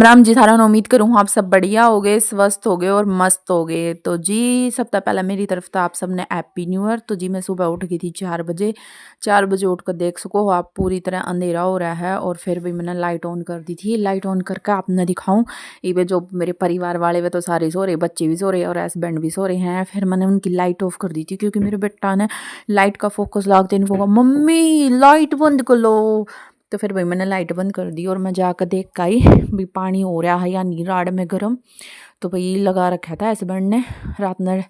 राम जी सारा उम्मीद करूँ आप सब बढ़िया हो गए, स्वस्थ हो गए और मस्त हो गए। तो जी सबसे पहले मेरी तरफ तो आप सबने हैप्पी न्यू ईयर। तो जी मैं सुबह उठ गई थी 4 बजे। 4 बजे उठ कर देख सको आप पूरी तरह अंधेरा हो रहा है और फिर भी मैंने लाइट ऑन कर दी थी। लाइट ऑन करके आपने दिखाऊँ ये जो मेरे परिवार वाले वे तो सारे सो रहे, बच्चे भी सो रहे और हस्बैंड भी सो रहे हैं। फिर मैंने उनकी लाइट ऑफ कर दी थी क्योंकि मेरे बेटा ने लाइट का फोकस लागते नहीं होगा, मम्मी लाइट बंद कर लो। तो फिर भाई मैंने लाइट बंद कर दी और मैं जाकर देख के आई भी पानी हो रहा है या नहीं राड में गर्म। तो भाई लगा रखा था हस्बैंड ने, रात में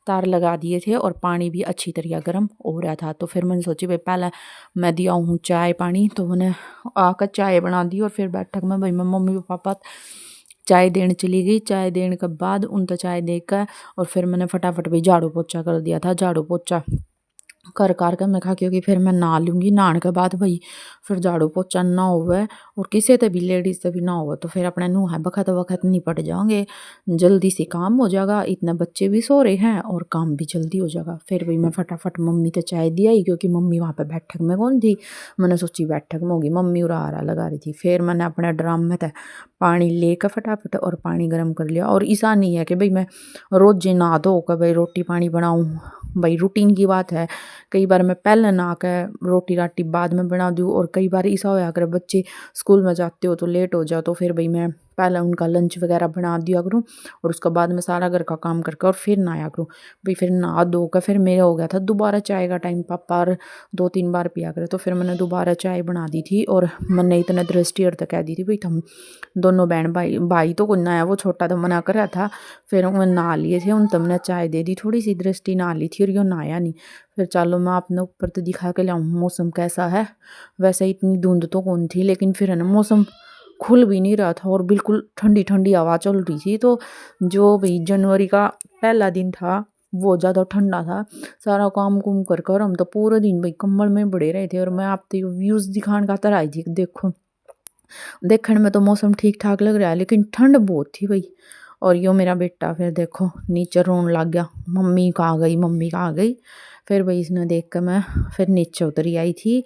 तार लगा दिए थे और पानी भी अच्छी तरह गर्म हो रहा था। तो फिर मैंने सोची भाई पहले मैं दिया हूँ चाय पानी, तो मैंने आकर चाय बना दी और फिर बैठक में भाई मैं मम्मी पापा चाय देने चली गई। चाय देने के बाद उन तो चाय देकर और फिर मैंने फटाफट भाई झाड़ू पोछा कर दिया था। झाड़ू पोछा कर के मैं कहा क्योंकि फिर मैं नहा लूँगी, नहाने के बाद भाई फिर झाड़ू पोछा ना होवे और किसी से भी लेडीज से भी ना हो तो फिर अपने नूह बखत वक्त निपट जाओगे, जल्दी से काम हो जाएगा। इतने बच्चे भी सो रहे हैं और काम भी जल्दी हो जाएगा। फिर भाई मैं फटाफट मम्मी तो चाय दिया ही क्योंकि मम्मी वहाँ पे बैठक में कौन थी। मैंने सोची बैठक में होगी, मम्मी उरा आरा लगा रही थी। फिर मैंने अपने ड्राम में था पानी लेकर फटाफट और पानी गर्म कर लिया। और ऐसा नहीं है कि भाई मैं रोज नहा धो कर भाई रोटी पानी बनाऊँ, भाई रूटीन की बात है। कई बार मैं पहले नहा कर रोटी राटी बाद में बना दूँ और कई बार ऐसा होया कर बच्चे स्कूल में जाते हो तो लेट हो जाओ तो फिर भाई मैं पहले उनका लंच वगैरह बना दिया करूँ और उसके बाद में सारा घर का काम करके और फिर नहाया करूँ। भाई फिर नहा धो कर फिर मेरा हो गया था दोबारा चाय का टाइम, पापा और 2-3 बार पिया करे तो फिर मैंने दोबारा चाय बना दी थी। और मैंने इतना दृष्टि अर्थ कह दी थी भाई हम दोनों बहन भाई, भाई तो कोई नया वो छोटा तो मना कर रहा था। फिर मैं नहा लिए थे उन तमने चाय दे दी, थोड़ी सी दृष्टि नहा ली थी और यो नहाया नहीं। फिर चलो मैं अपने ऊपर तो दिखा के लाऊँ मौसम कैसा है। वैसे इतनी धुंध तो कौन थी लेकिन फिर है ना मौसम खुल भी नहीं रहा था और बिल्कुल ठंडी ठंडी हवा चल रही थी। तो जो भाई जनवरी का पहला दिन था वो ज़्यादा ठंडा था। सारा काम कुम कर हम तो पूरे दिन भाई कम्बल में बड़े रहे थे। और मैं आपको व्यूज़ दिखाने खातर आई थी, देखो देखने में तो मौसम ठीक ठाक लग रहा है लेकिन ठंड बहुत थी भाई। और यो मेरा बेटा फिर देखो नीचे रोने लग गया, मम्मी कहाँ गई मम्मी कहाँ गई। फिर भाई इसने देख कर मैं फिर नीचे उतरी आई थी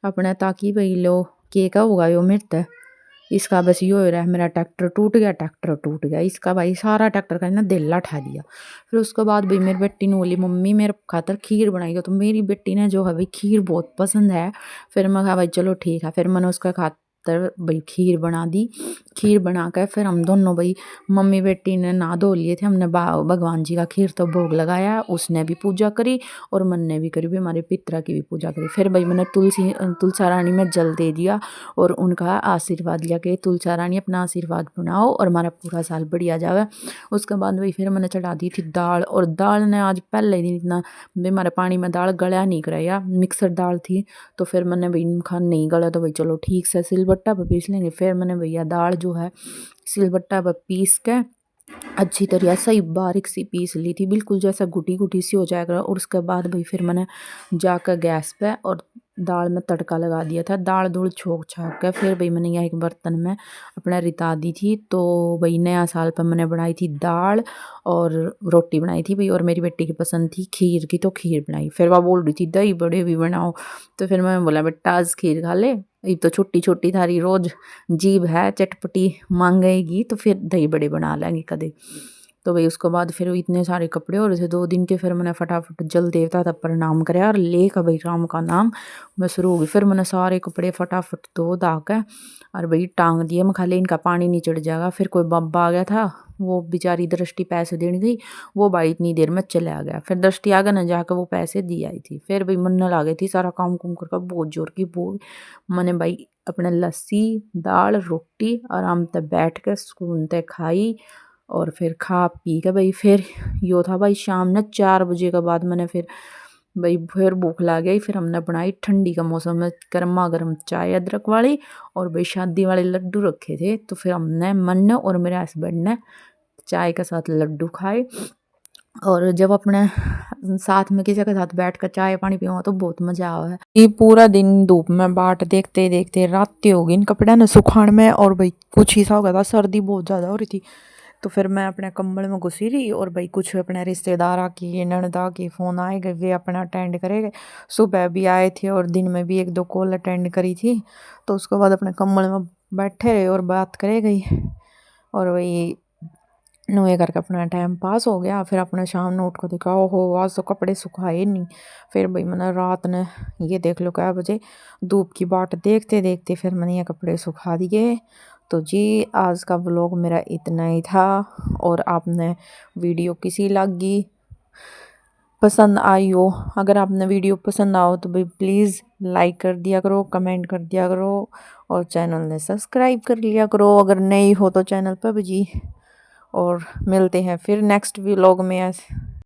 अपने, ताकि भाई लो के का होगा यो मेरे इसका बस यो हो रहा है मेरा ट्रैक्टर टूट गया, ट्रैक्टर टूट गया इसका। भाई सारा ट्रैक्टर का ना दिल्ला ठा दिया। फिर उसके बाद भाई मेरी बेटी ने बोली मम्मी मेरे खातर खीर बनाई हो, तो मेरी बेटी ने जो है भाई खीर बहुत पसंद है। फिर मैं कहा भाई चलो ठीक है, फिर मैंने उसका खातर भाई खीर बना दी। खीर बना कर फिर हम दोनों भाई मम्मी बेटी ने नहा धो लिए थे, हमने भगवान जी का खीर तो भोग लगाया, उसने भी पूजा करी और मन ने भी करी भी, हमारे पितरा की भी पूजा करी। फिर भाई मैंने तुलसा रानी में जल दे दिया और उनका आशीर्वाद लिया कि तुलसा रानी अपना आशीर्वाद बनाओ और हमारा पूरा साल बढ़िया जावे। उसके बाद भाई फिर मैंने चढ़ा दी थी दाल, और दाल ने आज पहले दिन इतना भाई हमारे पानी में दाल गला नहीं कराया, मिक्सर दाल थी। तो फिर मैंने भाई खान नहीं गला तो भाई चलो ठीक से सिलबट्टा पर पीस लेंगे। फिर मैंने भैया दाल जो है सिलबट्टा पर पीस के अच्छी तरह से बारीक सी पीस ली थी, बिल्कुल जैसा गुटी गुटी सी हो जाएगा। और उसके बाद भाई फिर मैंने जाकर गैस पे और दाल में तड़का लगा दिया था। दाल धूल छोंक छाक के फिर भाई मैंने यहाँ एक बर्तन में अपना रिता दी थी। तो भाई नया साल पर मैंने बनाई थी दाल और रोटी बनाई थी भाई, और मेरी बेटी की पसंद थी खीर की तो खीर बनाई। फिर वह बोल रही थी दही बड़े भी बनाओ, तो फिर मैं बोला बेटा आज खीर खा ले, ये तो छोटी छोटी थारी रोज जीभ है चटपटी मांगेगी तो फिर दही बड़े बना लेंगे कदे। तो भाई उसके बाद फिर इतने सारे कपड़े हो रहे थे 2 दिन के, फिर मैंने फटाफट जल देवता तब प्रणाम कराया और लेकर भाई राम का नाम मैं शुरू हो गई। फिर मैंने सारे कपड़े फटाफट धो धा के और भाई टांग दिए, मैं खाली इनका पानी नहीं चढ़ जाएगा। फिर कोई बब्बा आ गया था, वो बेचारी दृष्टि पैसे देने गई, वो भाई इतनी देर में चले आ गया। फिर दृष्टि आ गया ना जाकर वो पैसे दी आई थी। फिर भाई मन ला गई थी सारा काम कुम करके बहुत जोर की भूख। मैंने भाई अपने लस्सी दाल रोटी आराम से बैठ के सुकून से खाई और फिर खा पी के भाई फिर यो था भाई शाम ने 4 बजे के बाद मैंने फिर भूख लग गई। फिर हमने बनाई ठंडी का मौसम में गर्मा गर्म चाय अदरक वाली, और भाई शादी वाले लड्डू रखे थे। तो फिर हमने मन ने और मेरे हस्बैंड ने चाय के साथ लड्डू खाए। और जब अपने साथ में किसी के साथ बैठ कर चाय पानी पियो तो बहुत मजा आवा है। ये पूरा दिन धूप में बाट देखते देखते रात हो गई इन कपड़े ने सुखाने में, और भाई कुछ ही सा हो गया था, सर्दी बहुत ज़्यादा हो रही थी। तो फिर मैं अपने कंबल में घुसी रही और भाई कुछ अपने रिश्तेदार की ननदा के फ़ोन आए गए, वे अपना अटेंड करेंगे। सुबह भी आए थे और दिन में भी 1-2 कॉल अटेंड करी थी। तो उसके बाद अपने कंबल में बैठे रहे और बात करे गई। और वही नुए करके अपना टाइम पास हो गया। फिर अपने शाम ने उठ कर देखा, ओहो आज तो कपड़े सुखाए नहीं। फिर भाई मैंने रात ने ये देख लो क्या बजे धूप की बाट देखते देखते फिर मैंने ये कपड़े सुखा दिए। तो जी आज का व्लॉग मेरा इतना ही था। और आपने वीडियो किसी लगी पसंद आई हो, अगर आपने वीडियो पसंद आओ तो भाई प्लीज़ लाइक कर दिया करो, कमेंट कर दिया करो और चैनल ने सब्सक्राइब कर लिया करो अगर नई हो तो चैनल पर जी। और मिलते हैं फिर नेक्स्ट व्लॉग में।